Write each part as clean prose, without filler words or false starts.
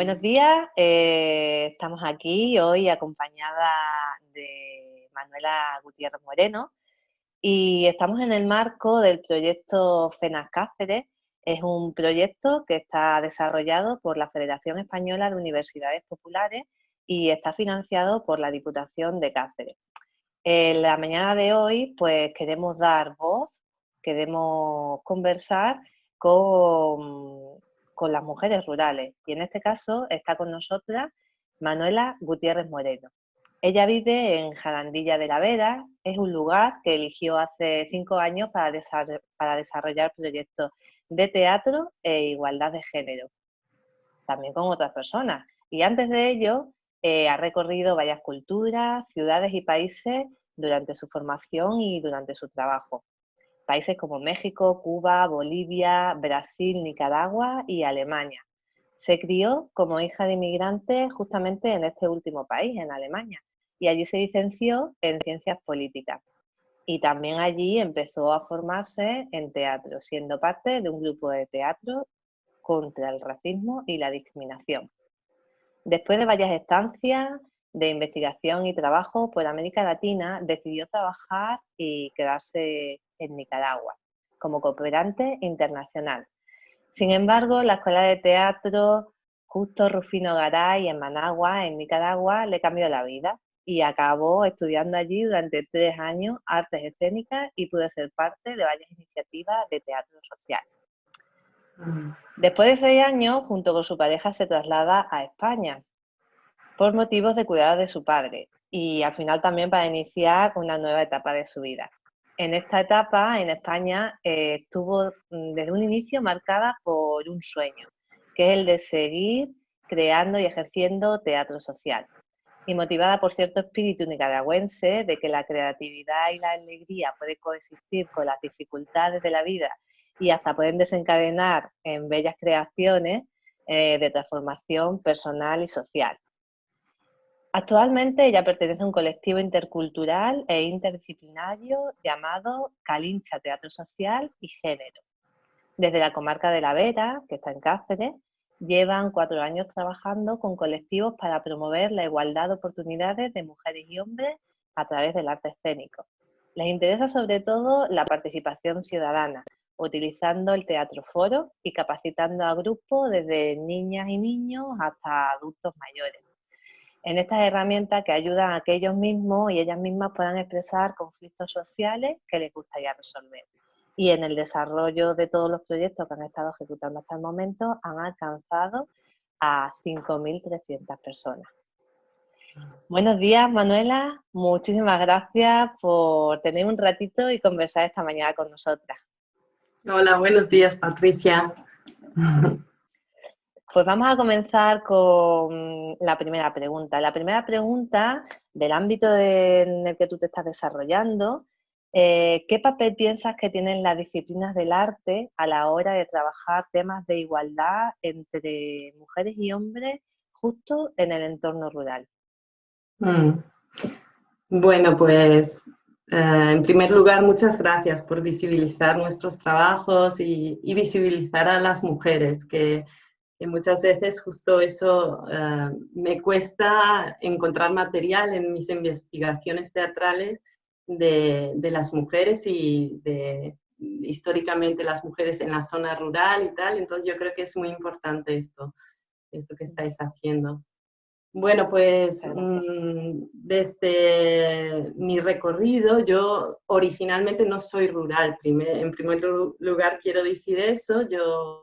Buenos días, estamos aquí hoy acompañada de Manuela Gutiérrez Moreno y estamos en el marco del proyecto FENAC Cáceres. Es un proyecto que está desarrollado por la Federación Española de Universidades Populares y está financiado por la Diputación de Cáceres. En la mañana de hoy, pues queremos dar voz, queremos conversar con las mujeres rurales. Y en este caso está con nosotras Manuela Gutiérrez Moreno. Ella vive en Jarandilla de la Vera, es un lugar que eligió hace 5 años para desarrollar proyectos de teatro e igualdad de género, también con otras personas. Y antes de ello, ha recorrido varias culturas, ciudades y países durante su formación y durante su trabajo. Países como México, Cuba, Bolivia, Brasil, Nicaragua y Alemania. Se crió como hija de inmigrantes justamente en este último país, en Alemania, y allí se licenció en Ciencias Políticas. Y también allí empezó a formarse en teatro, siendo parte de un grupo de teatro contra el racismo y la discriminación. Después de varias estancias de investigación y trabajo por América Latina, decidió trabajar y quedarse en Nicaragua como cooperante internacional. Sin embargo, la Escuela de Teatro Justo Rufino Garay en Managua, en Nicaragua, le cambió la vida y acabó estudiando allí durante 3 años artes escénicas y pudo ser parte de varias iniciativas de teatro social. Después de 6 años, junto con su pareja, se traslada a España por motivos de cuidado de su padre y al final también para iniciar una nueva etapa de su vida. En esta etapa, en España, estuvo desde un inicio marcada por un sueño, que es el de seguir creando y ejerciendo teatro social. Y motivada por cierto espíritu nicaragüense de que la creatividad y la alegría pueden coexistir con las dificultades de la vida y hasta pueden desencadenar en bellas creaciones de transformación personal y social. Actualmente ella pertenece a un colectivo intercultural e interdisciplinario llamado Calincha Teatro Social y Género. Desde la comarca de La Vera, que está en Cáceres, llevan 4 años trabajando con colectivos para promover la igualdad de oportunidades de mujeres y hombres a través del arte escénico. Les interesa sobre todo la participación ciudadana, utilizando el teatro foro y capacitando a grupos desde niñas y niños hasta adultos mayores. En estas herramientas que ayudan a que ellos mismos y ellas mismas puedan expresar conflictos sociales que les gustaría resolver. Y en el desarrollo de todos los proyectos que han estado ejecutando hasta el momento han alcanzado a 5.300 personas. Buenos días, Manuela. Muchísimas gracias por tener un ratito y conversar esta mañana con nosotras. Hola, buenos días, Patricia. Pues vamos a comenzar con la primera pregunta. La primera pregunta del ámbito en el que tú te estás desarrollando, ¿qué papel piensas que tienen las disciplinas del arte a la hora de trabajar temas de igualdad entre mujeres y hombres justo en el entorno rural? Bueno, pues en primer lugar, muchas gracias por visibilizar nuestros trabajos y visibilizar a las mujeres, que muchas veces justo eso me cuesta encontrar material en mis investigaciones teatrales de las mujeres y históricamente las mujeres en la zona rural y tal. Entonces yo creo que es muy importante esto que estáis haciendo. Bueno, pues desde mi recorrido, yo originalmente no soy rural. En primer lugar quiero decir eso. Yo,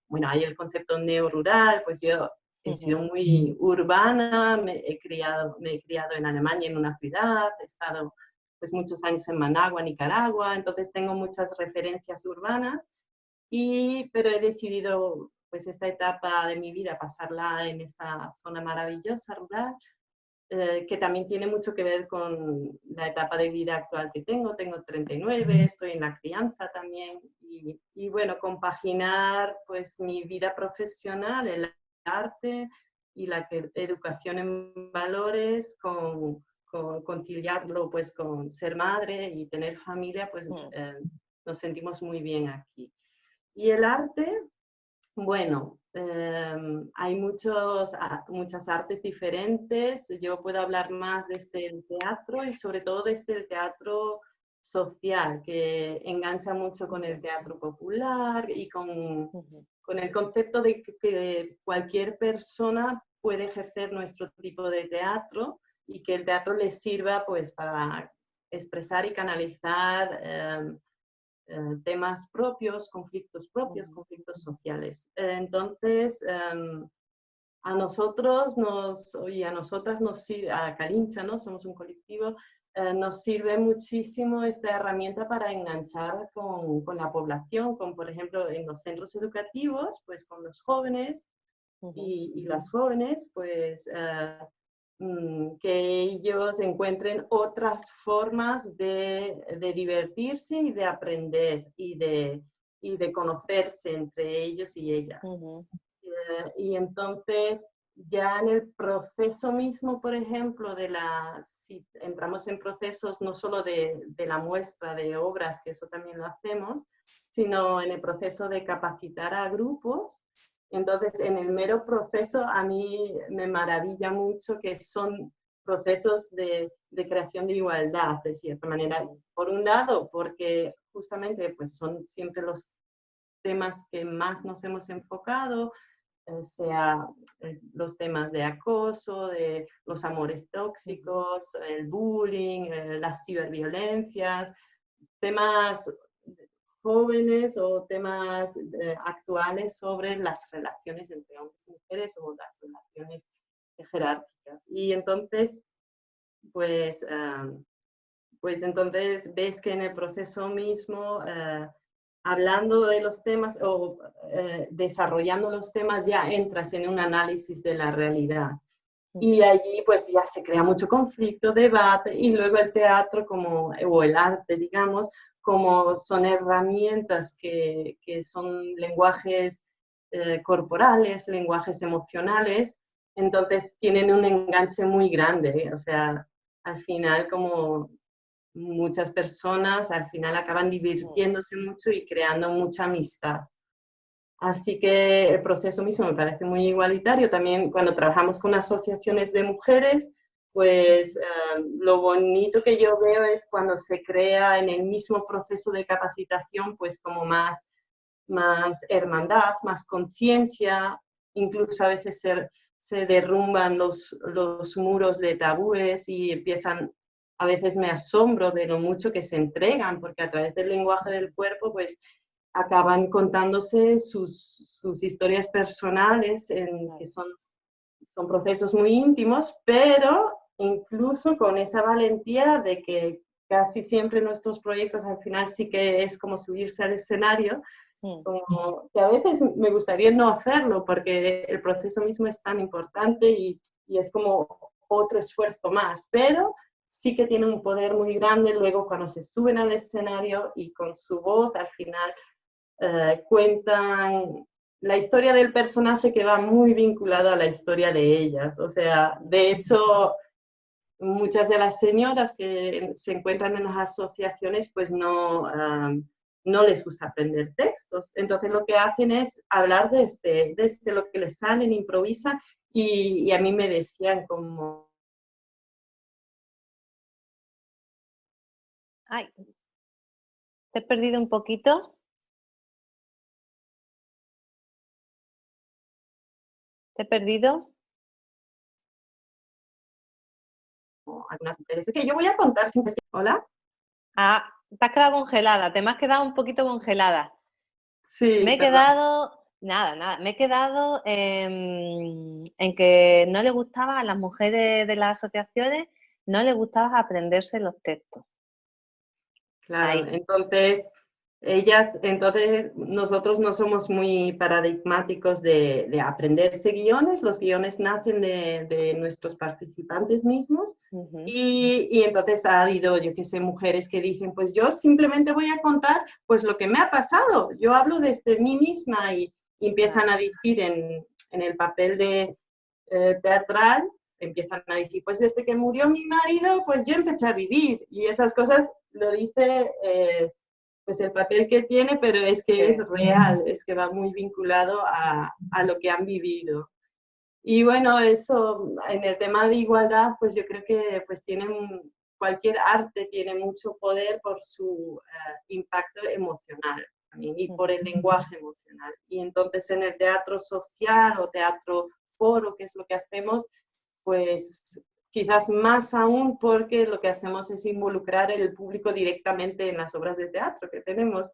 bueno, hay el concepto neorural, pues yo he sido muy urbana, me he criado en Alemania, en una ciudad, he estado pues muchos años en Managua, Nicaragua, entonces tengo muchas referencias urbanas, pero he decidido pues esta etapa de mi vida pasarla en esta zona maravillosa rural, que también tiene mucho que ver con la etapa de vida actual que tengo. Tengo 39, estoy en la crianza también, y bueno, compaginar pues mi vida profesional, el arte y la educación en valores, con conciliarlo pues con ser madre y tener familia, pues nos sentimos muy bien aquí. Y el arte, bueno, hay muchas artes diferentes. Yo puedo hablar más desde el teatro y sobre todo desde el teatro social, que engancha mucho con el teatro popular y con el concepto de que cualquier persona puede ejercer nuestro tipo de teatro y que el teatro les sirva pues para expresar y canalizar temas propios, conflictos sociales. Entonces, a nosotros y a nosotras nos sirve, a Calincha, ¿no? Somos un colectivo, nos sirve muchísimo esta herramienta para enganchar con la población, por ejemplo, en los centros educativos, pues con los jóvenes y las jóvenes, pues que ellos encuentren otras formas de divertirse y de aprender y de conocerse entre ellos y ellas. Y entonces, ya en el proceso mismo, por ejemplo, si entramos en procesos no solo de la muestra de obras, que eso también lo hacemos, sino en el proceso de capacitar a grupos. Entonces, en el mero proceso, a mí me maravilla mucho que son procesos de creación de igualdad, de cierta manera. Por un lado, porque justamente pues, son siempre los temas que más nos hemos enfocado, sea los temas de acoso, de los amores tóxicos, el bullying, las ciberviolencias, temas jóvenes o temas actuales sobre las relaciones entre hombres y mujeres o las relaciones jerárquicas. Y entonces, pues entonces ves que en el proceso mismo, hablando de los temas o desarrollando los temas, ya entras en un análisis de la realidad. Y allí pues ya se crea mucho conflicto, debate, y luego el teatro o el arte, digamos, como son herramientas que son lenguajes corporales, lenguajes emocionales, entonces tienen un enganche muy grande, o sea, al final como muchas personas al final acaban divirtiéndose mucho y creando mucha amistad. Así que el proceso mismo me parece muy igualitario. También cuando trabajamos con asociaciones de mujeres, pues lo bonito que yo veo es cuando se crea en el mismo proceso de capacitación, pues como más hermandad, más conciencia, incluso a veces se derrumban los muros de tabúes y empiezan, a veces me asombro de lo mucho que se entregan, porque a través del lenguaje del cuerpo, pues acaban contándose sus historias personales, que son procesos muy íntimos, pero incluso con esa valentía de que casi siempre nuestros proyectos al final sí que es como subirse al escenario, como que a veces me gustaría no hacerlo porque el proceso mismo es tan importante y es como otro esfuerzo más, pero sí que tiene un poder muy grande luego cuando se suben al escenario y con su voz al final cuentan la historia del personaje que va muy vinculada a la historia de ellas. O sea, de hecho, muchas de las señoras que se encuentran en las asociaciones pues no les gusta aprender textos. Entonces lo que hacen es hablar desde lo que les salen, improvisan y a mí me decían como... Ay, ¿te he perdido un poquito? ¿Te he perdido? Algunas mujeres. Es que yo voy a contar siempre. ¿Hola? Ah, te has quedado congelada, te me has quedado un poquito congelada. Sí, me he perdón. quedado, nada, me he quedado en que no le gustaba a las mujeres de las asociaciones, no les gustaba aprenderse los textos. Claro, Ahí. entonces nosotros no somos muy paradigmáticos de aprenderse guiones, los guiones nacen de nuestros participantes mismos y entonces ha habido, yo qué sé, mujeres que dicen, pues yo simplemente voy a contar pues lo que me ha pasado, yo hablo desde mí misma y empiezan a decir en el papel de teatral, empiezan a decir, pues desde que murió mi marido, pues yo empecé a vivir y esas cosas lo dice pues el papel que tiene, pero es que Sí. es real, es que va muy vinculado a lo que han vivido. Y bueno, eso, en el tema de igualdad, pues yo creo que pues cualquier arte tiene mucho poder por su impacto emocional también, y por el lenguaje emocional. Y entonces en el teatro social o teatro foro, que es lo que hacemos, pues quizás más aún porque lo que hacemos es involucrar el público directamente en las obras de teatro que tenemos.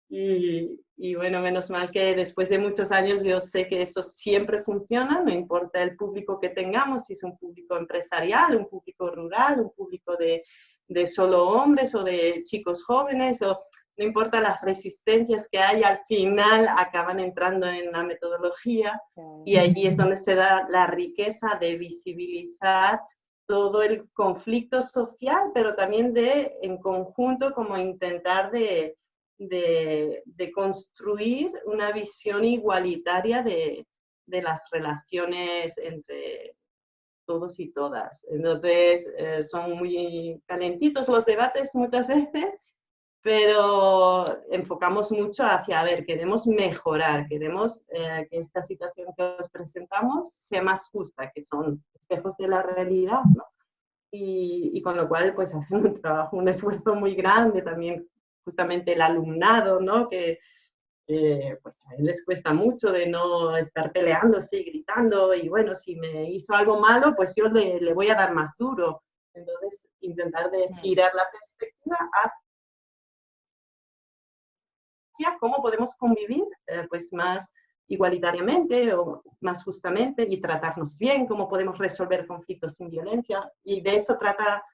Y bueno, menos mal que después de muchos años yo sé que eso siempre funciona, no importa el público que tengamos, si es un público empresarial, un público rural, un público de solo hombres o de chicos jóvenes, o no importa las resistencias que hay, al final acaban entrando en la metodología, y allí es donde se da la riqueza de visibilizar todo el conflicto social, pero también en conjunto, como intentar de construir una visión igualitaria de las relaciones entre todos y todas. Entonces, son muy calentitos los debates muchas veces, pero enfocamos mucho hacia, a ver, queremos mejorar, queremos que esta situación que os presentamos sea más justa, que son espejos de la realidad, ¿no? Y con lo cual, pues hacen un trabajo, un esfuerzo muy grande también, justamente el alumnado, ¿no? Que pues a él les cuesta mucho de no estar peleándose y gritando, y bueno, si me hizo algo malo, pues yo le voy a dar más duro. Entonces, intentar de girar la perspectiva hacia cómo podemos convivir pues más igualitariamente o más justamente y tratarnos bien, cómo podemos resolver conflictos sin violencia. Y de eso trata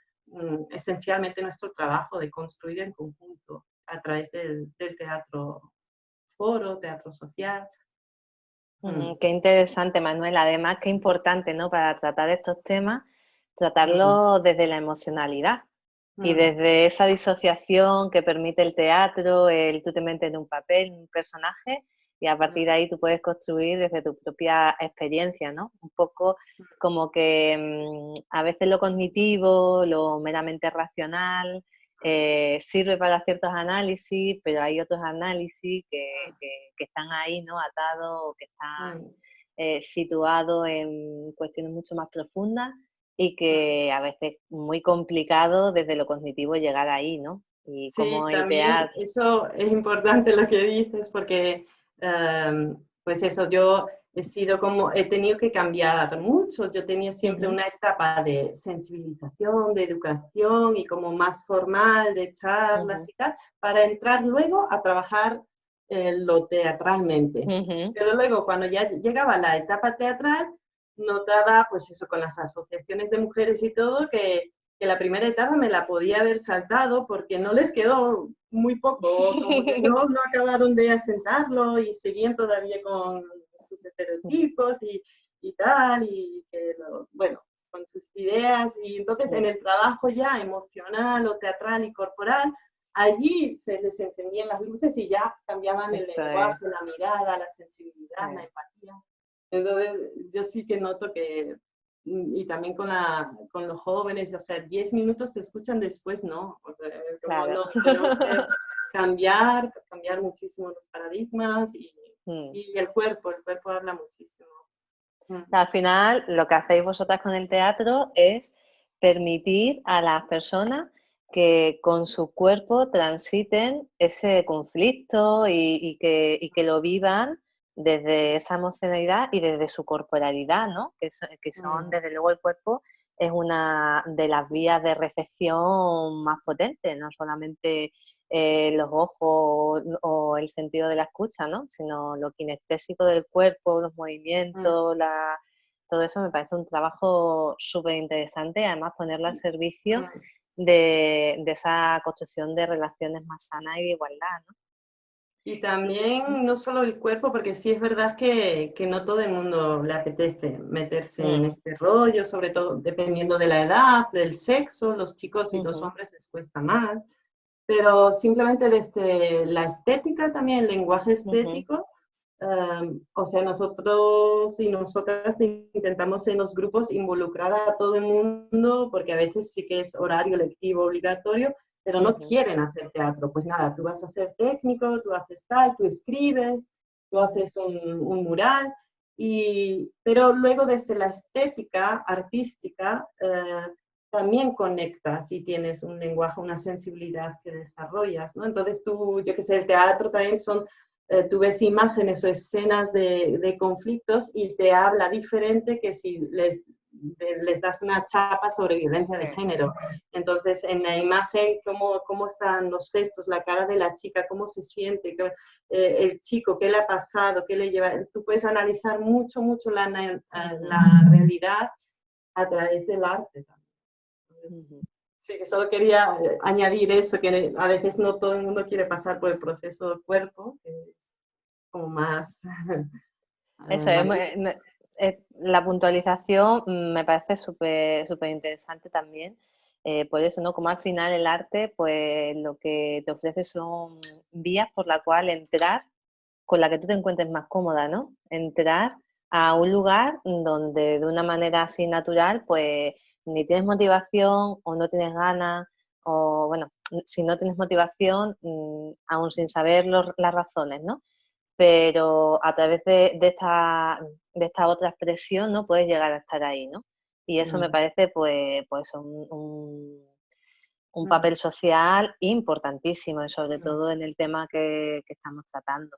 esencialmente nuestro trabajo, de construir en conjunto a través del teatro foro, teatro social. Qué interesante, Manuel. Además, qué importante, ¿no? Para tratar estos temas, Mm, tratarlos desde la emocionalidad y mm, desde esa disociación que permite el teatro, tú te metes en un papel, un personaje, y a partir de mm, ahí tú puedes construir desde tu propia experiencia, ¿no? Un poco como que a veces lo cognitivo, lo meramente racional, sirve para ciertos análisis, pero hay otros análisis que están ahí, ¿no? Atados, que están mm, situados en cuestiones mucho más profundas y mm. que a veces es muy complicado desde lo cognitivo llegar ahí, ¿no? Y Sí, como el también teatro. eso es importante lo que dices, porque pues eso, yo he tenido que cambiar mucho. Yo tenía siempre una etapa de sensibilización, de educación y como más formal, de charlas y tal, para entrar luego a trabajar lo teatralmente. Pero luego, cuando ya llegaba la etapa teatral, notaba, pues eso, con las asociaciones de mujeres y todo, que la primera etapa me la podía haber saltado porque no les quedó muy poco, como que no acabaron de asentarlo y seguían todavía con sus estereotipos y tal, y que bueno, con sus ideas. Y entonces en el trabajo ya emocional o teatral y corporal, allí se les encendían las luces y ya cambiaban el Eso es. lenguaje, la mirada, la sensibilidad, la empatía. Entonces yo sí que noto que y también con los jóvenes, o sea, 10 minutos te escuchan, después no. O sea, como Claro. no, tenemos que cambiar muchísimo los paradigmas y el cuerpo habla muchísimo. Al final, lo que hacéis vosotras con el teatro es permitir a las personas que con su cuerpo transiten ese conflicto y que lo vivan desde esa emocionalidad y desde su corporalidad, ¿no? Que son, desde luego, el cuerpo es una de las vías de recepción más potentes, no solamente los ojos o el sentido de la escucha, ¿no? Sino lo kinestésico del cuerpo, los movimientos, todo eso me parece un trabajo súper interesante, además ponerlo al servicio de esa construcción de relaciones más sanas y de igualdad, ¿no? Y también no solo el cuerpo, porque sí es verdad que no todo el mundo le apetece meterse en este rollo, sobre todo dependiendo de la edad, del sexo, los chicos y los hombres les cuesta más, pero simplemente desde la estética también, el lenguaje estético, o sea, nosotros y nosotras intentamos en los grupos involucrar a todo el mundo, porque a veces sí que es horario lectivo obligatorio, pero no quieren hacer teatro. Pues nada, tú vas a ser técnico, tú haces tal, tú escribes, tú haces un mural, pero luego desde la estética artística también conectas y tienes un lenguaje, una sensibilidad que desarrollas, ¿no? Entonces tú, yo qué sé, el teatro también son, tú ves imágenes o escenas de conflictos y te habla diferente que si les das una chapa sobre violencia de género. Entonces, en la imagen, cómo están los gestos, la cara de la chica, cómo se siente, el chico, qué le ha pasado, qué le lleva. Tú puedes analizar mucho la realidad a través del arte también. Entonces, sí, que solo quería añadir eso, que a veces no todo el mundo quiere pasar por el proceso del cuerpo, que es como más... Eso la puntualización me parece súper interesante también. Por eso, ¿no? Como al final el arte, pues lo que te ofrece son vías por la cual entrar, con la que tú te encuentres más cómoda, ¿no? Entrar a un lugar donde de una manera así natural, pues ni tienes motivación o no tienes ganas, o bueno, si no tienes motivación, aún sin saber las razones, ¿no? Pero a través de esta otra expresión, ¿no? Puedes llegar a estar ahí, ¿no? Y eso me parece, pues un papel social importantísimo, y sobre todo en el tema que estamos tratando.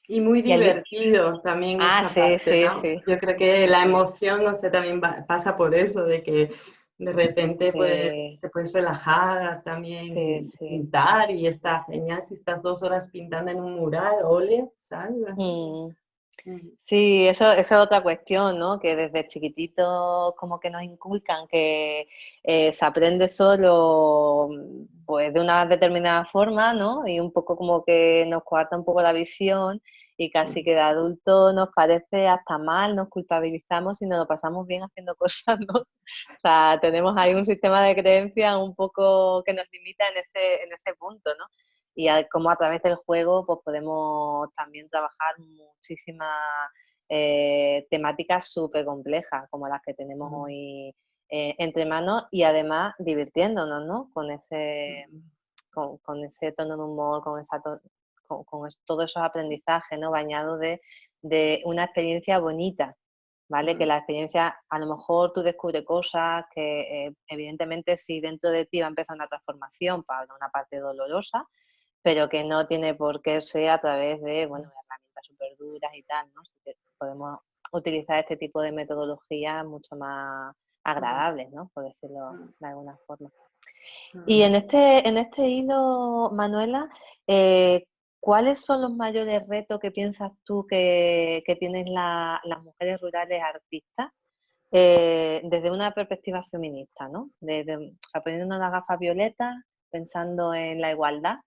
Y muy divertido también esa parte, sí, ¿no? sí. Yo creo que la emoción, no sé, también pasa por eso, de que de repente Sí, te puedes relajar también sí, y sí. pintar y está genial si estás 2 horas pintando en un mural, ole, ¿sabes? Así. Sí, eso es otra cuestión, ¿no? Que desde chiquititos como que nos inculcan que se aprende solo pues de una determinada forma, ¿no? Y un poco como que nos coarta un poco la visión y casi que de adulto nos parece hasta mal, nos culpabilizamos y nos lo pasamos bien haciendo cosas, ¿no? O sea, tenemos ahí un sistema de creencias un poco que nos limita en ese punto, ¿no? Y como a través del juego pues podemos también trabajar muchísimas temáticas súper complejas como las que tenemos hoy entre manos y además divirtiéndonos, ¿no? Con ese tono de humor, con todos esos aprendizajes, ¿no? Bañados de una experiencia bonita, ¿vale? Que la experiencia, a lo mejor tú descubres cosas que evidentemente si dentro de ti va a empezar una transformación para una parte dolorosa, pero que no tiene por qué ser a través de, bueno, herramientas súper duras y tal, ¿no? Así que podemos utilizar este tipo de metodologías mucho más agradables, ¿no? Por decirlo de alguna forma. Y en este hilo, Manuela, ¿cuáles son los mayores retos que piensas tú que tienen las mujeres rurales artistas desde una perspectiva feminista, ¿no? O sea, poniéndonos las gafas violetas, pensando en la igualdad,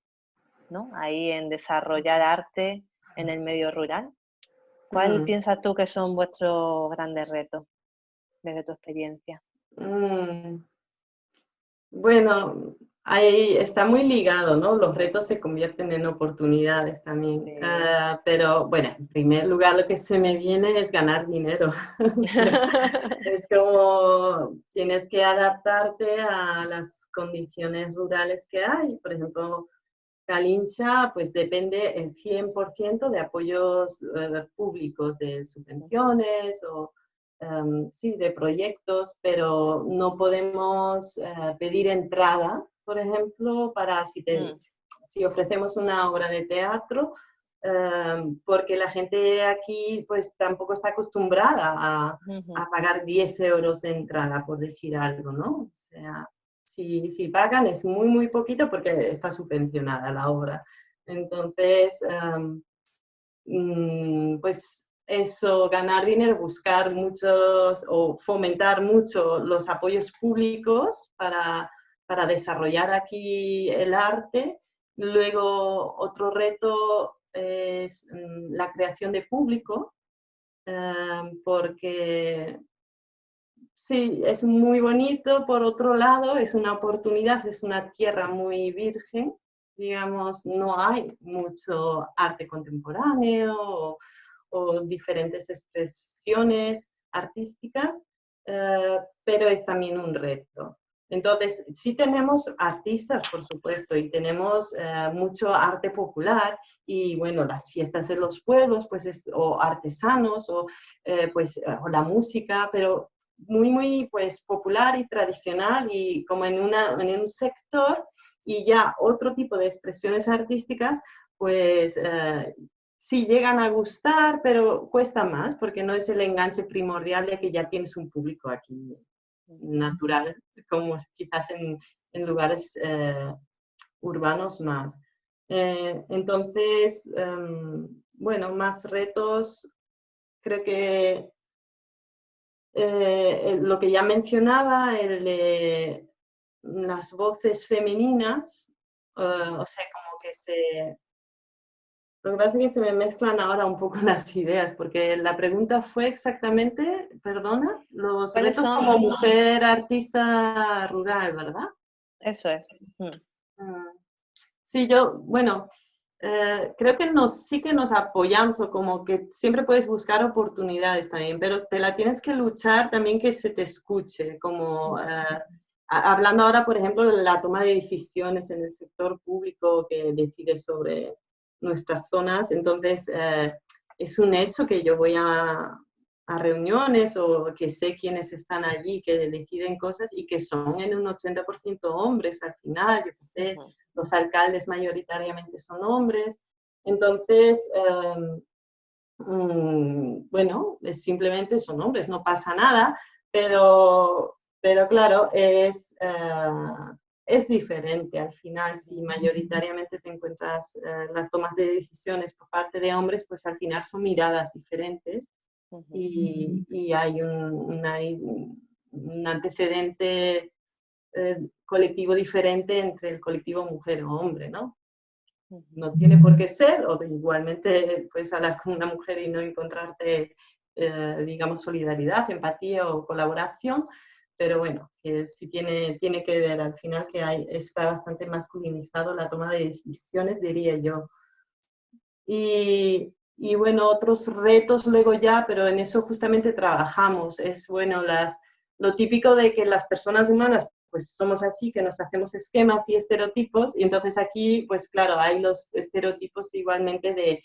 ¿no? Ahí en desarrollar arte en el medio rural. ¿Cuál piensas tú que son vuestros grandes retos desde tu experiencia? Bueno, ahí está muy ligado, ¿no? Los retos se convierten en oportunidades también. Sí. Pero bueno, en primer lugar lo que se me viene es ganar dinero. Es como tienes que adaptarte a las condiciones rurales que hay. Por ejemplo, Calincha, pues depende el 100% de apoyos públicos, de subvenciones o sí, de proyectos, pero no podemos pedir entrada, por ejemplo, para si ofrecemos una obra de teatro, porque la gente aquí pues tampoco está acostumbrada a pagar 10 euros de entrada, por decir algo, ¿no? O sea, si pagan es muy poquito porque está subvencionada la obra. Entonces, pues eso, ganar dinero, buscar muchos o fomentar mucho los apoyos públicos para desarrollar aquí el arte. Luego, otro reto es la creación de público, porque sí, es muy bonito, por otro lado, es una oportunidad, es una tierra muy virgen, digamos, no hay mucho arte contemporáneo o diferentes expresiones artísticas, pero es también un reto. Entonces, sí tenemos artistas, por supuesto, y tenemos mucho arte popular y, bueno, las fiestas de los pueblos, pues, o artesanos, o la música, pero muy, pues, popular y tradicional y como en un sector, y ya otro tipo de expresiones artísticas, pues, sí llegan a gustar, pero cuesta más porque no es el enganche primordial de que ya tienes un público aquí natural, como quizás en lugares urbanos más. Entonces, bueno, más retos, creo que lo que ya mencionaba, el de las voces femeninas, o sea, como que lo que pasa es que se me mezclan ahora un poco las ideas, porque la pregunta fue exactamente, perdona, los ¿Cuáles retos son? como mujer artista rural, ¿verdad? Eso es. Mm. Sí, bueno, creo que sí que nos apoyamos o como que siempre puedes buscar oportunidades también, pero te la tienes que luchar también que se te escuche, como hablando ahora, por ejemplo, de la toma de decisiones en el sector público que decide sobre nuestras zonas, entonces es un hecho que yo voy a reuniones o que sé quiénes están allí, que deciden cosas y que son en un 80% hombres al final, yo que sé, los alcaldes mayoritariamente son hombres. Entonces, bueno, simplemente son hombres, no pasa nada, pero claro, es diferente al final. Si mayoritariamente te encuentras las tomas de decisiones por parte de hombres, pues al final son miradas diferentes y hay un antecedente colectivo diferente entre el colectivo mujer o hombre, ¿no? No tiene por qué ser, o igualmente puedes hablar con una mujer y no encontrarte, digamos, solidaridad, empatía o colaboración, pero bueno, que sí tiene que ver al final que está bastante masculinizado la toma de decisiones, diría yo. Y bueno, otros retos luego ya, pero en eso justamente trabajamos, es bueno, lo típico de que las personas humanas pues somos así, que nos hacemos esquemas y estereotipos, y entonces aquí, pues claro, hay los estereotipos igualmente de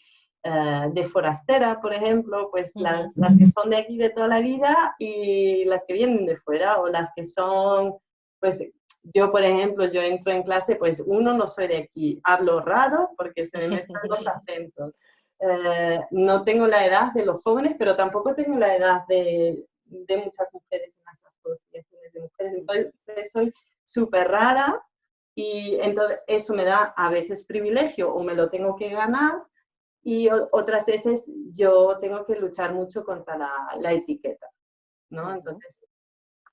forastera, por ejemplo, pues las que son de aquí de toda la vida y las que vienen de fuera, o las que son, pues yo, por ejemplo, yo entro en clase, pues no soy de aquí, hablo raro porque se me mezclan los acentos. No tengo la edad de los jóvenes, pero tampoco tengo la edad de muchas mujeres en las asociaciones de mujeres. Entonces soy súper rara y entonces eso me da a veces privilegio o me lo tengo que ganar y otras veces yo tengo que luchar mucho contra la etiqueta, ¿no? Entonces,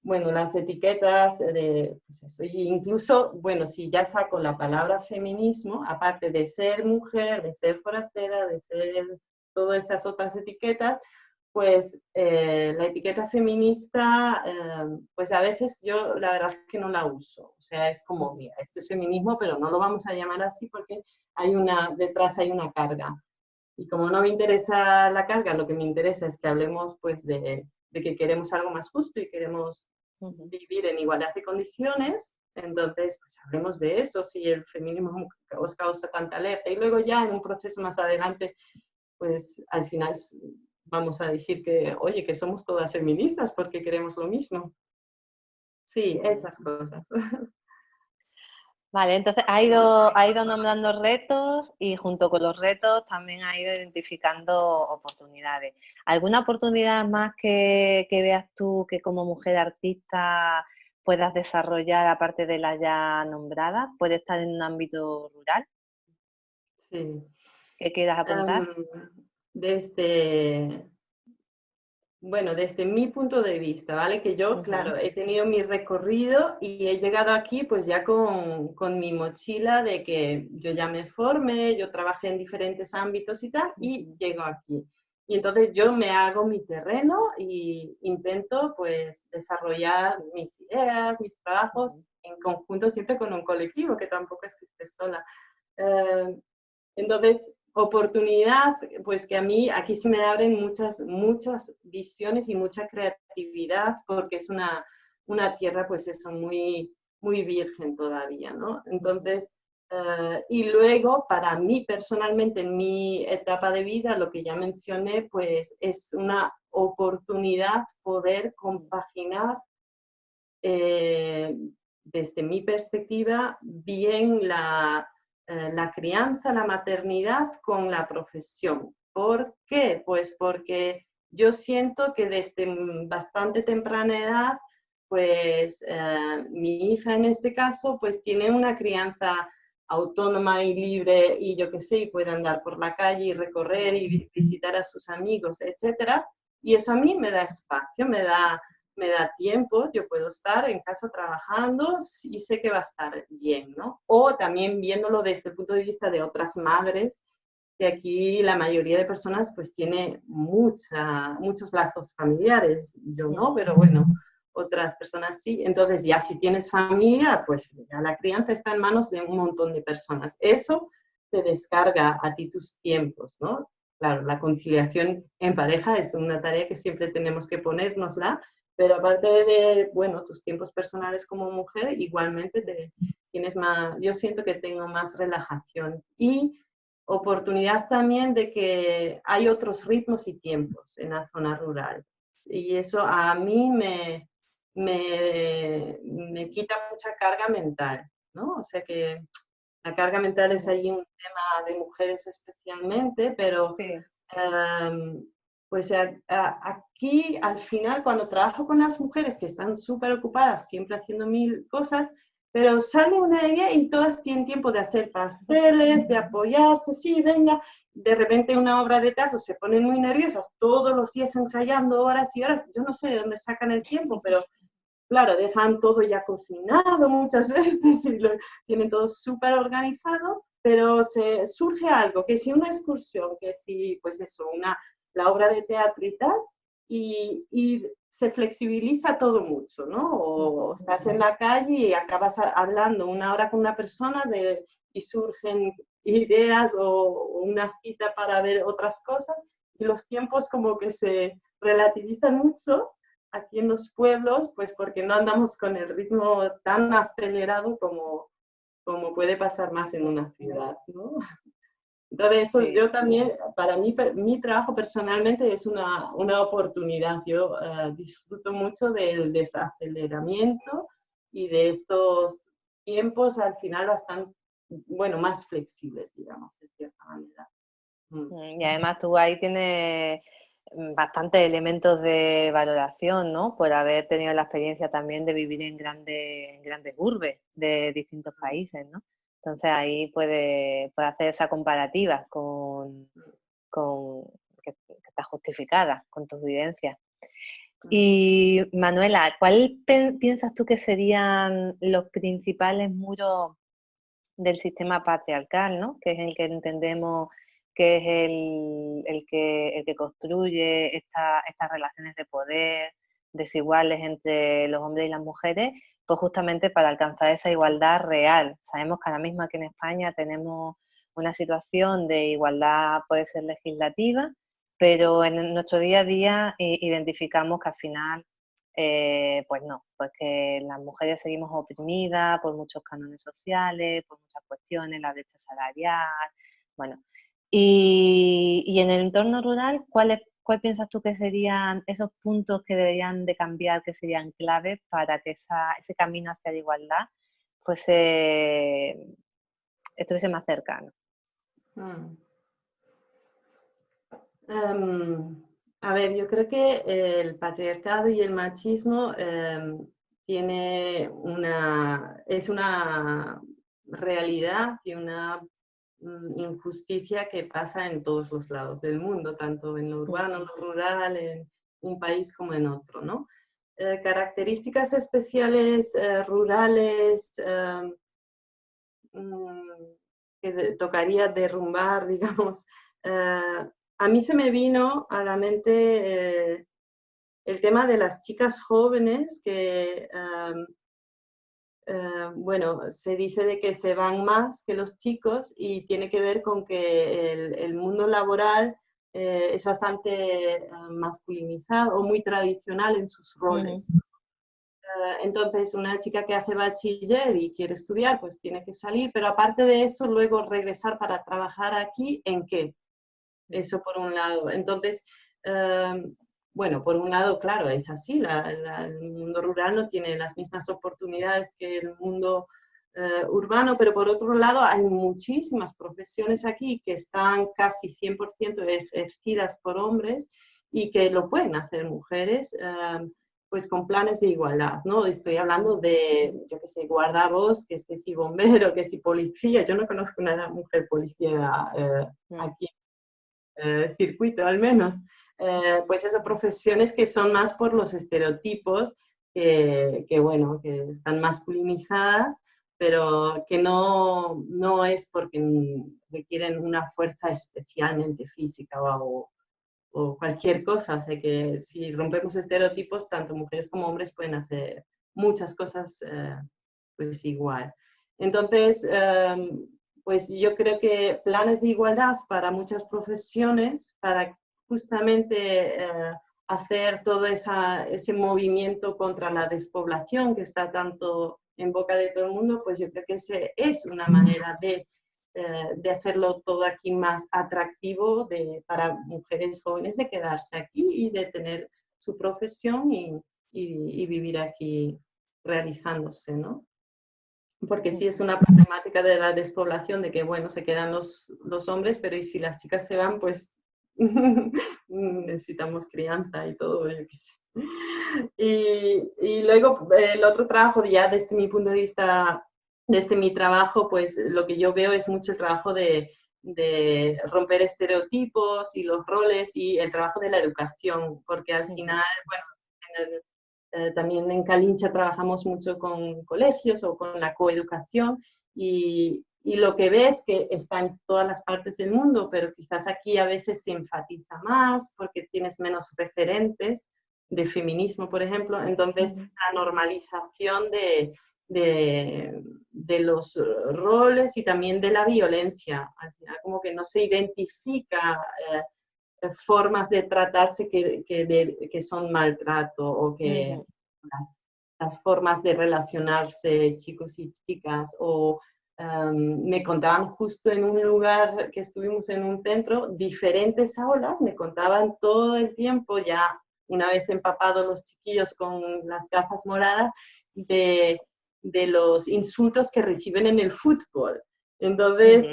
bueno, las etiquetas pues eso, y incluso, bueno, si ya saco la palabra feminismo, aparte de ser mujer, de ser forastera, de ser todas esas otras etiquetas, pues la etiqueta feminista, pues a veces yo la verdad es que no la uso. O sea, es como, mira, este es feminismo, pero no lo vamos a llamar así porque detrás hay una carga. Y como no me interesa la carga, lo que me interesa es que hablemos pues de que queremos algo más justo y queremos vivir en igualdad de condiciones, entonces pues hablemos de eso, si el feminismo os causa tanta alerta. Y luego ya en un proceso más adelante, pues al final vamos a decir que, oye, que somos todas feministas porque queremos lo mismo. Sí, esas cosas. Vale, entonces ha ido nombrando retos y junto con los retos también ha ido identificando oportunidades. ¿Alguna oportunidad más que veas tú que como mujer artista puedas desarrollar aparte de la ya nombrada? ¿Puede estar en un ámbito rural Sí. que quieras apuntar? Desde mi punto de vista, ¿vale? Que yo, claro, he tenido mi recorrido y he llegado aquí pues ya con mi mochila de que yo ya me formé, yo trabajé en diferentes ámbitos y tal, y llego aquí. Y entonces yo me hago mi terreno y intento pues desarrollar mis ideas, mis trabajos en conjunto siempre con un colectivo, que tampoco es que esté sola. Entonces, oportunidad, pues que a mí aquí se me abren muchas visiones y mucha creatividad porque es una tierra, pues eso, muy, muy virgen todavía, ¿no? Entonces, y luego, para mí personalmente, en mi etapa de vida, lo que ya mencioné, pues es una oportunidad poder compaginar, desde mi perspectiva, bien la crianza, la maternidad con la profesión. ¿Por qué? Pues porque yo siento que desde bastante temprana edad, pues mi hija en este caso, pues tiene una crianza autónoma y libre y yo qué sé, y puede andar por la calle y recorrer y visitar a sus amigos, etcétera. Y eso a mí me da espacio, me da tiempo, yo puedo estar en casa trabajando y sé que va a estar bien, ¿no? O también viéndolo desde el punto de vista de otras madres, que aquí la mayoría de personas pues tiene muchos lazos familiares, yo no, pero bueno, otras personas sí. Entonces ya si tienes familia, pues ya la crianza está en manos de un montón de personas. Eso te descarga a ti tus tiempos, ¿no? Claro, la conciliación en pareja es una tarea que siempre tenemos que ponérnosla, pero aparte de, bueno, tus tiempos personales como mujer, igualmente tienes más, yo siento que tengo más relajación y oportunidad también de que hay otros ritmos y tiempos en la zona rural. Y eso a mí me quita mucha carga mental, ¿no? O sea que la carga mental es allí un tema de mujeres especialmente, pero Sí. pues aquí al final cuando trabajo con las mujeres que están súper ocupadas, siempre haciendo mil cosas, pero sale una idea y todas tienen tiempo de hacer pasteles, de apoyarse, sí, venga, de repente una obra de teatro se ponen muy nerviosas, todos los días ensayando horas y horas, yo no sé de dónde sacan el tiempo, pero claro, dejan todo ya cocinado muchas veces y lo tienen todo súper organizado, pero surge algo, que si una excursión, que si, pues eso, la obra de teatro y tal, y se flexibiliza todo mucho, ¿no? O estás en la calle y acabas hablando una hora con una persona y surgen ideas o una cita para ver otras cosas, y los tiempos como que se relativizan mucho aquí en los pueblos, pues porque no andamos con el ritmo tan acelerado como puede pasar más en una ciudad, ¿no? Entonces, eso Sí. yo también, para mí, mi trabajo personalmente es una oportunidad. Yo disfruto mucho del desaceleramiento y de estos tiempos al final bastante, bueno, más flexibles, digamos, de cierta manera. Y además tú ahí tienes bastantes elementos de valoración, ¿no? Por haber tenido la experiencia también de vivir en grandes urbes de distintos países, ¿no? Entonces ahí puede hacer esa comparativa con que está justificada con tus vivencias. Y Manuela, ¿cuál piensas tú que serían los principales muros del sistema patriarcal, ¿no? Que es el que entendemos que es el que construye estas relaciones de poder desiguales entre los hombres y las mujeres, pues justamente para alcanzar esa igualdad real. Sabemos que ahora mismo aquí en España tenemos una situación de igualdad, puede ser legislativa, pero en nuestro día a día identificamos que al final pues no, pues que las mujeres seguimos oprimidas por muchos cánones sociales, por muchas cuestiones, la brecha salarial, bueno. Y en el entorno rural, ¿cuál piensas tú que serían esos puntos que deberían de cambiar, que serían claves para que ese camino hacia la igualdad estuviese más cercano? Mm. A ver, yo creo que el patriarcado y el machismo es una realidad y una injusticia que pasa en todos los lados del mundo, tanto en lo urbano, lo rural, en un país como en otro, ¿no? Características especiales rurales que tocaría derrumbar, digamos. A mí se me vino a la mente el tema de las chicas jóvenes que, bueno, se dice de que se van más que los chicos y tiene que ver con que el mundo laboral es bastante masculinizado o muy tradicional en sus roles. Entonces, una chica que hace bachiller y quiere estudiar, pues tiene que salir, pero aparte de eso, luego regresar para trabajar aquí, ¿en qué? Eso por un lado. Entonces, bueno, por un lado, claro, es así, el mundo rural no tiene las mismas oportunidades que el mundo urbano, pero por otro lado hay muchísimas profesiones aquí que están casi 100% ejercidas por hombres y que lo pueden hacer mujeres, pues con planes de igualdad, ¿no? Estoy hablando de, yo qué sé, guardabosques, que si bombero, que si policía. Yo no conozco una mujer policía aquí circuito al menos, pues esas profesiones que son más por los estereotipos, bueno, que están masculinizadas, pero que no es porque requieren una fuerza especialmente física o cualquier cosa. O sea que si rompemos estereotipos, tanto mujeres como hombres pueden hacer muchas cosas pues igual. Entonces, pues yo creo que planes de igualdad para muchas profesiones, para justamente hacer todo ese movimiento contra la despoblación que está tanto en boca de todo el mundo, pues yo creo que ese es una manera de hacerlo todo aquí más atractivo para mujeres jóvenes de quedarse aquí y de tener su profesión y vivir aquí realizándose, ¿no? Porque sí es una problemática de la despoblación, de que, bueno, se quedan los hombres, pero y si las chicas se van, pues necesitamos crianza y todo, yo qué sé. Y luego el otro trabajo, ya desde mi punto de vista, desde mi trabajo, pues lo que yo veo es mucho el trabajo de romper estereotipos y los roles y el trabajo de la educación, porque al final, bueno, también en Calincha trabajamos mucho con colegios o con la coeducación y lo que ves que está en todas las partes del mundo, pero quizás aquí a veces se enfatiza más porque tienes menos referentes de feminismo, por ejemplo. Entonces, la normalización de los roles y también de la violencia. Al final, como que no se identifica formas de tratarse que son maltrato o que las formas de relacionarse chicos y chicas o me contaban justo en un lugar que estuvimos en un centro, diferentes aulas, me contaban todo el tiempo, ya una vez empapados los chiquillos con las gafas moradas, de los insultos que reciben en el fútbol. Entonces,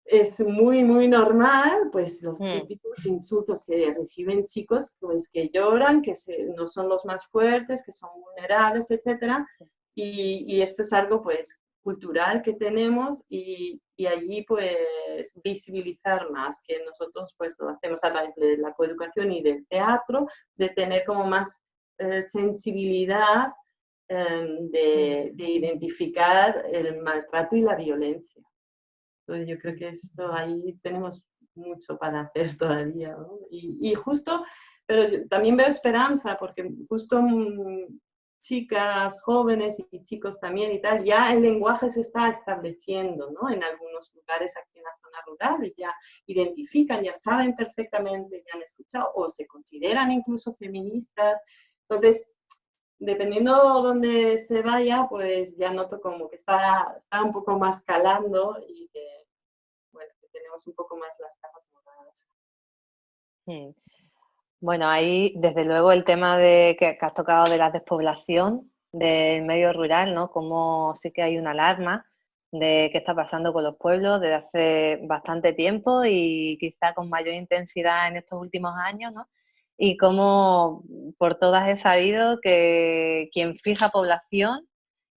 es muy, muy normal, pues los típicos insultos que reciben chicos, pues que lloran, no son los más fuertes, que son vulnerables, etcétera. Y esto es algo, pues, cultural que tenemos y allí, pues, visibilizar más, que nosotros, pues, lo hacemos a través de la coeducación y del teatro, de tener como más sensibilidad de identificar el maltrato y la violencia. Entonces yo creo que esto ahí tenemos mucho para hacer todavía, ¿no? Y justo, pero yo también veo esperanza, porque justo chicas, jóvenes y chicos también y tal, ya el lenguaje se está estableciendo, ¿no? En algunos lugares aquí en la zona rural, y ya identifican, ya saben perfectamente, ya han escuchado, o se consideran incluso feministas. Entonces, dependiendo dónde se vaya, pues ya noto como que está un poco más calando y que, bueno, que tenemos un poco más las capas moradas. Bueno, ahí desde luego el tema que has tocado de la despoblación del medio rural, ¿no? Como sí que hay una alarma de qué está pasando con los pueblos desde hace bastante tiempo y quizá con mayor intensidad en estos últimos años, ¿no? Y como por todas he sabido que quien fija población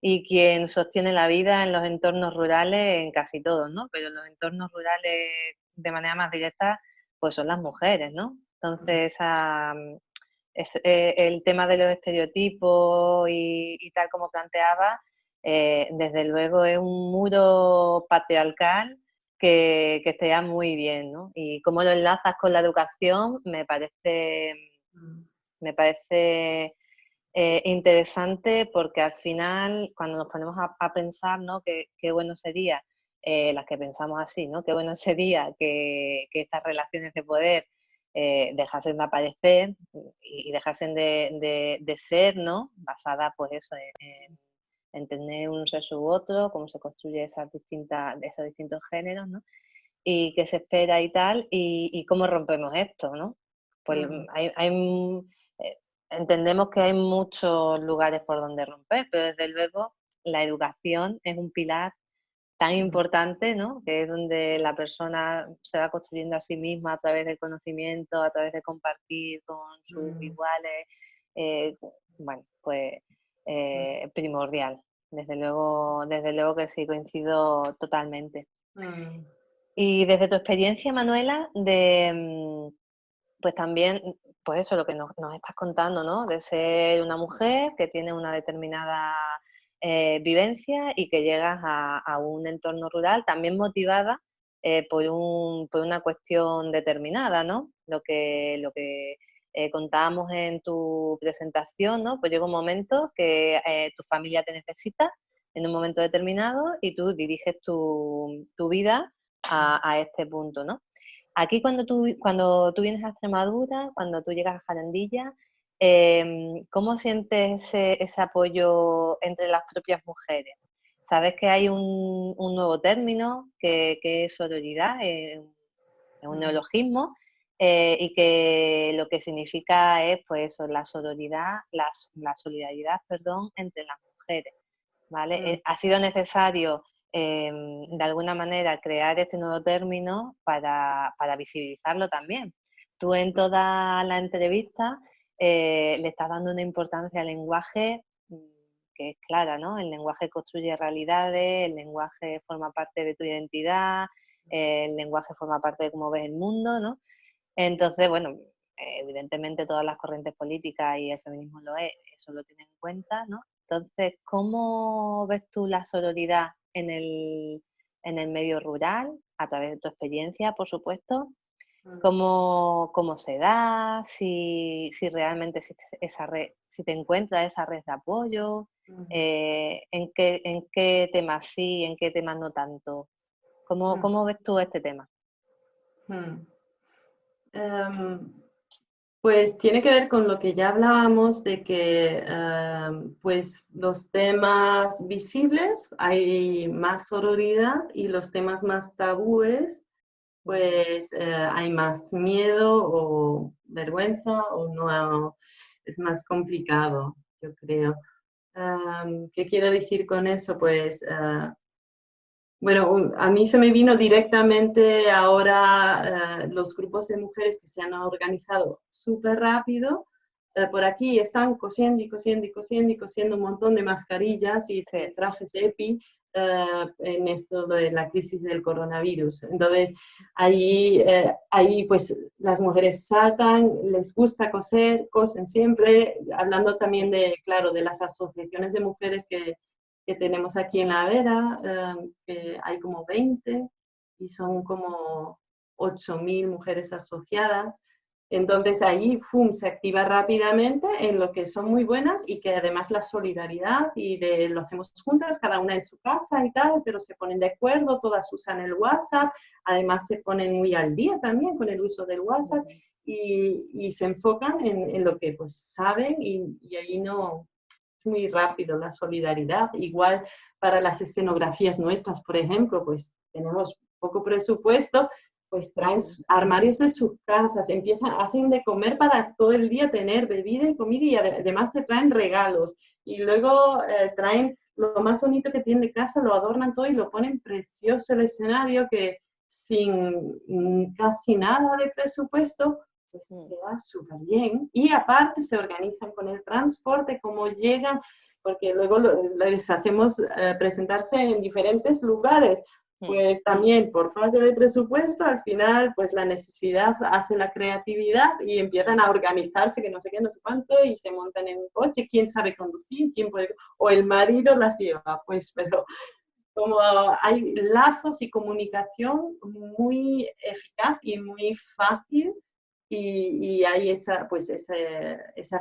y quien sostiene la vida en los entornos rurales, en casi todos, ¿no? Pero en los entornos rurales de manera más directa, pues son las mujeres, ¿no? Entonces, el tema de los estereotipos y tal como planteaba, desde luego es un muro patriarcal que está muy bien, ¿no? Y cómo lo enlazas con la educación me parece interesante porque al final, cuando nos ponemos a pensar, ¿no? Qué bueno sería, las que pensamos así, ¿no? Qué bueno sería que estas relaciones de poder dejasen de aparecer y dejasen de ser, ¿no? Basada, pues eso, en tener un sexo u otro, cómo se construye esos distintos géneros, ¿no? Y qué se espera y tal, y cómo rompemos esto, ¿no? Pues entendemos que hay muchos lugares por donde romper, pero desde luego la educación es un pilar tan importante, ¿no? Que es donde la persona se va construyendo a sí misma a través del conocimiento, a través de compartir con sus iguales. Bueno, pues primordial. Desde luego que sí, coincido totalmente. Y desde tu experiencia, Manuela, pues también, pues eso, lo que nos estás contando, ¿no? De ser una mujer que tiene una determinada vivencia y que llegas a un entorno rural también motivada por una cuestión determinada, ¿no? Lo que contábamos en tu presentación, ¿no? Pues llega un momento que tu familia te necesita en un momento determinado y tú diriges tu vida a este punto, ¿no? Aquí cuando tú vienes a Extremadura, cuando tú llegas a Jarandilla, ¿cómo sientes ese apoyo entre las propias mujeres? Sabes que hay un nuevo término que es sororidad, es un neologismo, y que lo que significa es pues eso, la sororidad, la solidaridad, perdón, entre las mujeres, ¿vale? Ha sido necesario de alguna manera crear este nuevo término para visibilizarlo también. Tú en toda la entrevista le estás dando una importancia al lenguaje que es clara, ¿no? El lenguaje construye realidades, el lenguaje forma parte de tu identidad, el lenguaje forma parte de cómo ves el mundo, ¿no? Entonces, bueno, evidentemente todas las corrientes políticas y el feminismo eso lo tienen en cuenta, ¿no? Entonces, ¿cómo ves tú la sororidad en el medio rural, a través de tu experiencia, por supuesto? ¿Cómo se da? Si realmente existe esa red, si te encuentras esa red de apoyo, ¿en qué temas sí, en qué temas no tanto? ¿Cómo ves tú este tema? Pues tiene que ver con lo que ya hablábamos de que pues los temas visibles hay más sororidad y los temas más tabúes pues hay más miedo o vergüenza o no, es más complicado, yo creo. ¿Qué quiero decir con eso? Pues bueno, a mí se me vino directamente ahora los grupos de mujeres que se han organizado súper rápido. Por aquí están cosiendo y cosiendo y cosiendo y cosiendo un montón de mascarillas y trajes EPI en esto de la crisis del coronavirus. Entonces, ahí pues las mujeres saltan, les gusta coser, cosen siempre, hablando también de, claro, de las asociaciones de mujeres que tenemos aquí en La Vera, que hay como 20 y son como 8.000 mujeres asociadas. Entonces ahí se activa rápidamente en lo que son muy buenas y que además la solidaridad y lo hacemos juntas, cada una en su casa y tal, pero se ponen de acuerdo, todas usan el WhatsApp, además se ponen muy al día también con el uso del WhatsApp y se enfocan en lo que pues saben y ahí no, muy rápido la solidaridad. Igual para las escenografías nuestras, por ejemplo, pues tenemos poco presupuesto, pues traen armarios de sus casas, hacen de comer para todo el día tener bebida y comida y además te traen regalos. Y luego traen lo más bonito que tienen de casa, lo adornan todo y lo ponen precioso el escenario que sin casi nada de presupuesto pues queda súper bien. Y aparte se organizan con el transporte, cómo llegan, porque luego les hacemos presentarse en diferentes lugares. Pues también por falta de presupuesto, al final pues la necesidad hace la creatividad y empiezan a organizarse, que no sé qué, no sé cuánto, y se montan en un coche, quién sabe conducir, quién puede, o el marido las lleva, pues, pero como hay lazos y comunicación muy eficaz y muy fácil y hay esa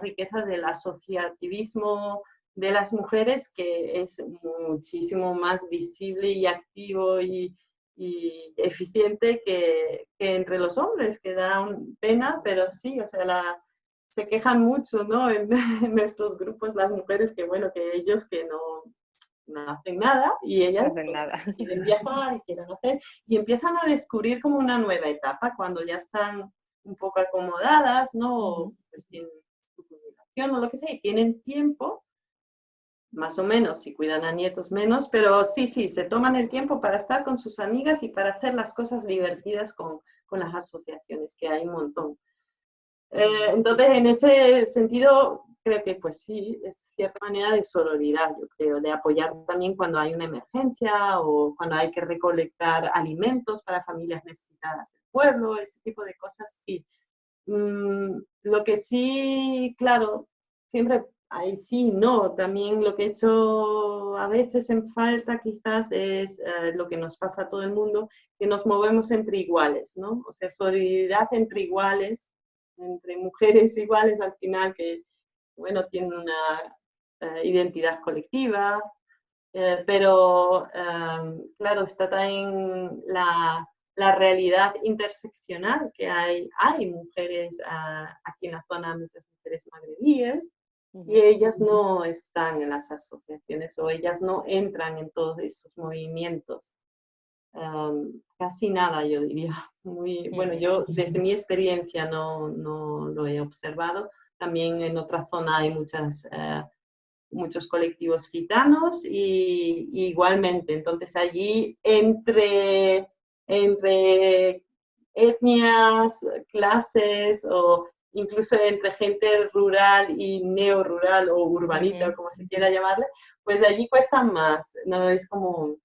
riqueza del asociativismo de las mujeres que es muchísimo más visible y activo y y eficiente que entre los hombres, que da pena, pero sí, o sea, se quejan mucho, ¿no? En nuestros grupos las mujeres que, bueno, que ellos que no hacen nada y No ellas hacen pues nada. quieren viajar y quieren hacer y empiezan a descubrir como una nueva etapa cuando ya están un poco acomodadas, ¿no? O, pues tienen su jubilación o lo que sea y tienen tiempo, más o menos, si cuidan a nietos menos, pero sí, se toman el tiempo para estar con sus amigas y para hacer las cosas divertidas con las asociaciones, que hay un montón. Entonces, en ese sentido, creo que pues sí, es cierta manera de sororidad, yo creo, de apoyar también cuando hay una emergencia o cuando hay que recolectar alimentos para familias necesitadas del pueblo, ese tipo de cosas, sí. Lo que sí, claro, siempre hay sí, no, también lo que he hecho a veces en falta quizás es lo que nos pasa a todo el mundo, que nos movemos entre iguales, ¿no? O sea, solidaridad entre iguales, entre mujeres iguales al final que, bueno, tienen una identidad colectiva, pero claro, está también la realidad interseccional que hay mujeres aquí en la zona, muchas mujeres magrebíes, y ellas no están en las asociaciones o ellas no entran en todos esos movimientos. Casi nada, yo diría. Bueno, yo desde mi experiencia no lo he observado. También en otra zona hay muchos colectivos gitanos y igualmente, entonces allí entre etnias, clases o incluso entre gente rural y neorural o urbanita, como se quiera llamarle, pues allí cuesta más, no es como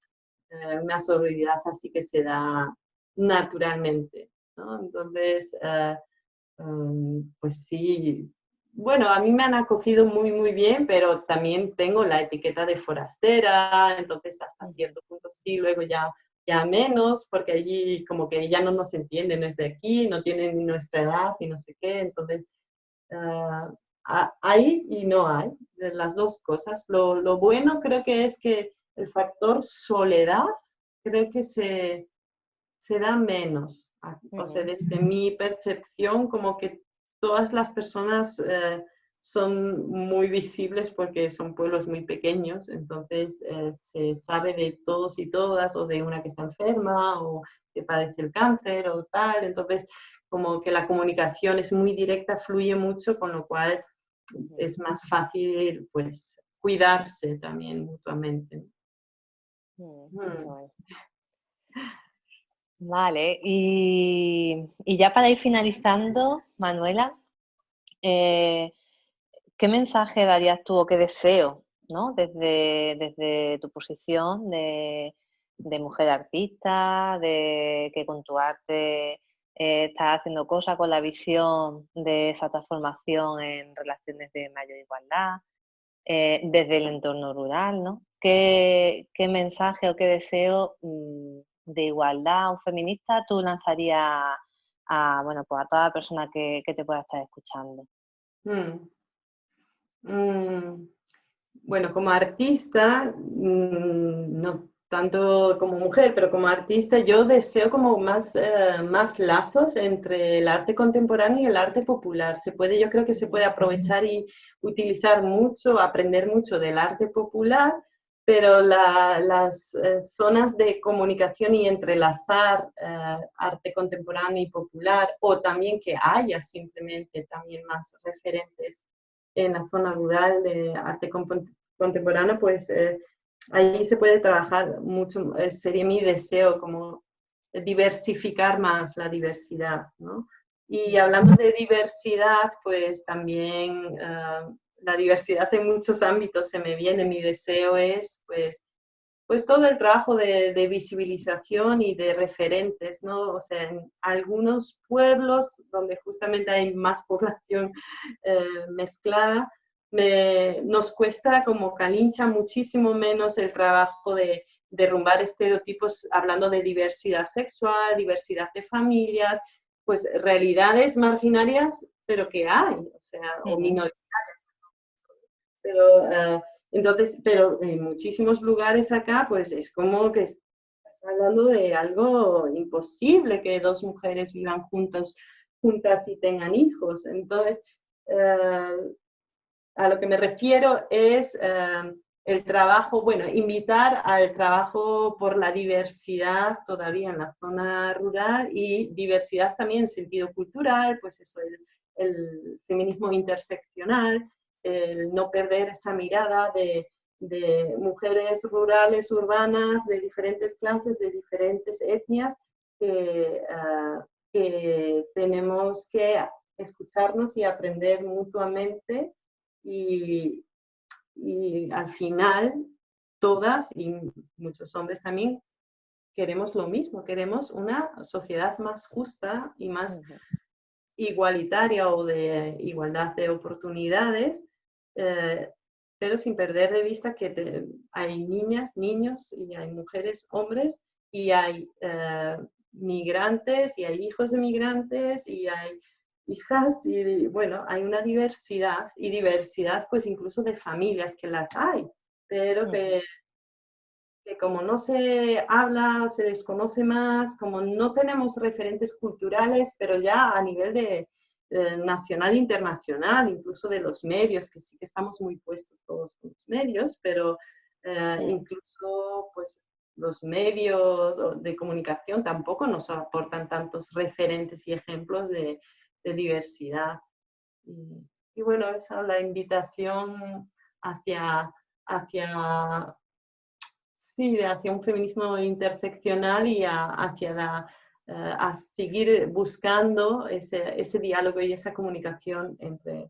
una sororidad así que se da naturalmente, ¿no? Entonces, pues sí, bueno, a mí me han acogido muy bien, pero también tengo la etiqueta de forastera, entonces hasta cierto punto sí, luego ya menos, porque allí como que ya no nos entienden, no es de aquí, no tienen ni nuestra edad y no sé qué, entonces hay y no hay, las dos cosas. Lo bueno creo que es que el factor soledad creo que se da menos. O sea, desde mi percepción, como que todas las personas son muy visibles porque son pueblos muy pequeños, entonces se sabe de todos y todas, o de una que está enferma, o que padece el cáncer, o tal. Entonces, como que la comunicación es muy directa, fluye mucho, con lo cual es más fácil, pues, cuidarse también mutuamente. Vale, y ya para ir finalizando, Manuela, ¿qué mensaje darías tú o qué deseo, ¿no? Desde tu posición de mujer artista, de que con tu arte estás haciendo cosas con la visión de esa transformación en relaciones de mayor igualdad, desde el entorno rural, ¿no? ¿Qué mensaje o qué deseo de igualdad o feminista tú lanzarías bueno, pues a toda persona que te pueda estar escuchando? Mm. Bueno, como artista, no tanto como mujer, pero como artista, yo deseo como más lazos entre el arte contemporáneo y el arte popular. Yo creo que se puede aprovechar y utilizar mucho, aprender mucho del arte popular, pero las zonas de comunicación y entrelazar arte contemporáneo y popular, o también que haya simplemente también más referentes en la zona rural de arte contemporáneo, pues ahí se puede trabajar mucho, sería mi deseo como diversificar más la diversidad, ¿no? Y hablando de diversidad, pues también la diversidad en muchos ámbitos se me viene, mi deseo es pues todo el trabajo de visibilización y de referentes, ¿no? O sea, en algunos pueblos donde justamente hay más población mezclada, nos cuesta como Calincha muchísimo menos el trabajo de derrumbar estereotipos hablando de diversidad sexual, diversidad de familias, pues realidades marginarias, pero que hay, o sea, o minoritarias. Pero entonces, pero en muchísimos lugares acá, pues es como que hablando de algo imposible, que dos mujeres vivan juntas y tengan hijos. Entonces, a lo que me refiero es el trabajo, bueno, invitar al trabajo por la diversidad todavía en la zona rural y diversidad también en sentido cultural, pues eso, el feminismo interseccional, el no perder esa mirada de mujeres rurales, urbanas, de diferentes clases, de diferentes etnias, que tenemos que escucharnos y aprender mutuamente y, y al final todas y muchos hombres también queremos lo mismo, queremos una sociedad más justa y más igualitaria o de igualdad de oportunidades, pero sin perder de vista que hay niñas, niños y hay mujeres, hombres y hay migrantes y hay hijos de migrantes y hay hijas y bueno, hay una diversidad y diversidad pues incluso de familias que las hay, pero que como no se habla, se desconoce más, como no tenemos referentes culturales, pero ya a nivel de nacional e internacional, incluso de los medios, que sí que estamos muy puestos todos con los medios, pero incluso pues los medios de comunicación tampoco nos aportan tantos referentes y ejemplos de diversidad. Y bueno, esa es la invitación hacia sí, hacia un feminismo interseccional y a seguir buscando ese diálogo y esa comunicación entre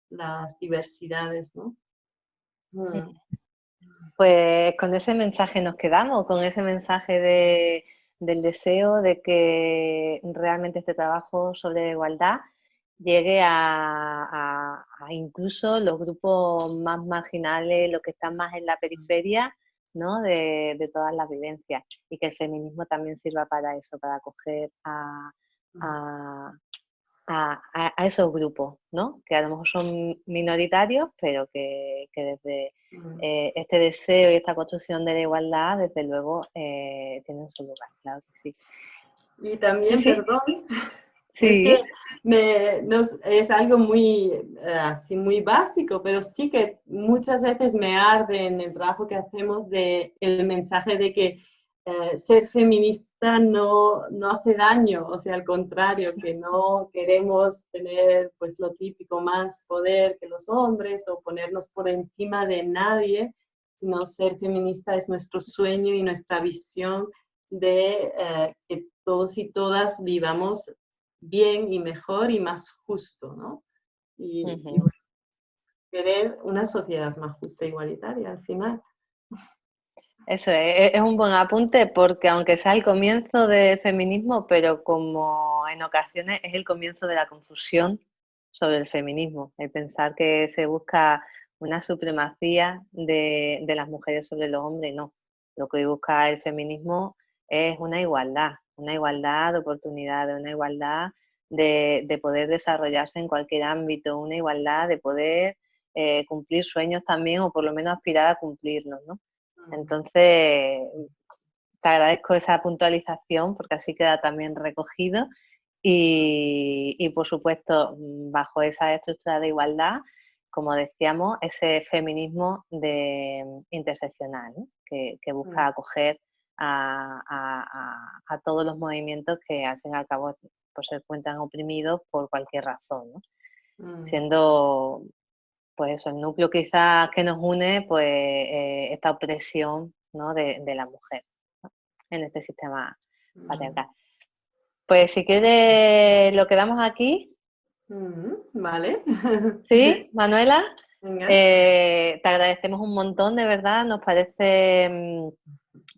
las diversidades, ¿no? Pues con ese mensaje nos quedamos, con ese mensaje del deseo de que realmente este trabajo sobre la igualdad llegue a incluso los grupos más marginales, los que están más en la periferia, ¿no? de todas las vivencias, y que el feminismo también sirva para eso, para acoger a, a esos grupos, ¿no? Que a lo mejor son minoritarios, pero que desde este deseo y esta construcción de la igualdad, desde luego, tienen su lugar, claro que sí. Y también, Sí, perdón, es sí. que es algo muy, así muy básico, pero sí que muchas veces me arde en el trabajo que hacemos el mensaje de que ser feminista no hace daño, o sea, al contrario, que no queremos tener pues lo típico, más poder que los hombres o ponernos por encima de nadie, no, ser feminista es nuestro sueño y nuestra visión de que todos y todas vivamos bien y mejor y más justo, ¿no? Y bueno, querer una sociedad más justa e igualitaria al final. Eso es un buen apunte porque aunque sea el comienzo del feminismo, pero como en ocasiones es el comienzo de la confusión sobre el feminismo, el pensar que se busca una supremacía de las mujeres sobre los hombres, no. Lo que busca el feminismo es una igualdad de oportunidades, una igualdad de poder desarrollarse en cualquier ámbito, una igualdad de poder cumplir sueños también o por lo menos aspirar a cumplirlos, ¿no? Entonces, te agradezco esa puntualización porque así queda también recogido y por supuesto, bajo esa estructura de igualdad, como decíamos, ese feminismo interseccional, ¿no? que busca acoger a todos los movimientos que al fin y al cabo pues, se encuentran oprimidos por cualquier razón, ¿no? Siendo pues eso, el núcleo quizás que nos une, pues esta opresión, ¿no? de la mujer, ¿no? En este sistema patriarcal. Pues si quieres, lo quedamos aquí. Vale. Sí, Manuela, Venga. te agradecemos un montón, de verdad. Nos parece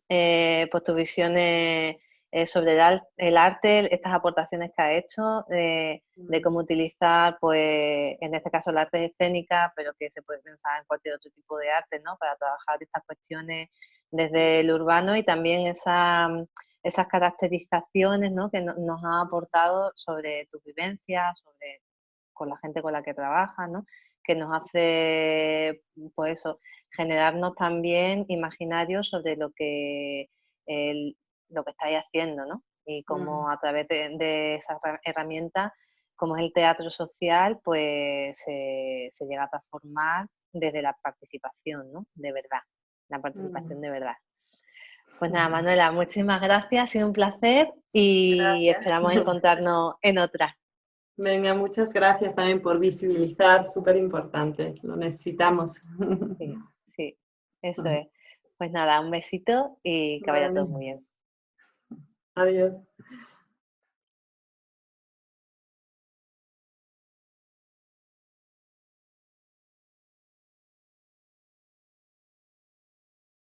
pues tus visiones sobre el arte, estas aportaciones que ha hecho, de cómo utilizar, pues, en este caso, el arte escénica, pero que se puede pensar en cualquier otro tipo de arte, ¿no? Para trabajar estas cuestiones desde el urbano y también esas caracterizaciones, ¿no? que nos ha aportado sobre tus vivencias, sobre con la gente con la que trabajas, ¿no? Que nos hace, pues eso, generarnos también imaginarios sobre lo que lo que estáis haciendo, ¿no? Y cómo a través de esa herramienta, como es el teatro social, pues se llega a transformar desde la participación, ¿no? De verdad, la participación de verdad. Pues nada, Manuela, muchísimas gracias, ha sido un placer y Gracias. esperamos encontrarnos en otra. Venga, muchas gracias también por visibilizar, súper importante, lo necesitamos. Sí, sí, eso es. Pues nada, un besito y que vaya todo Vale. muy bien. Adiós.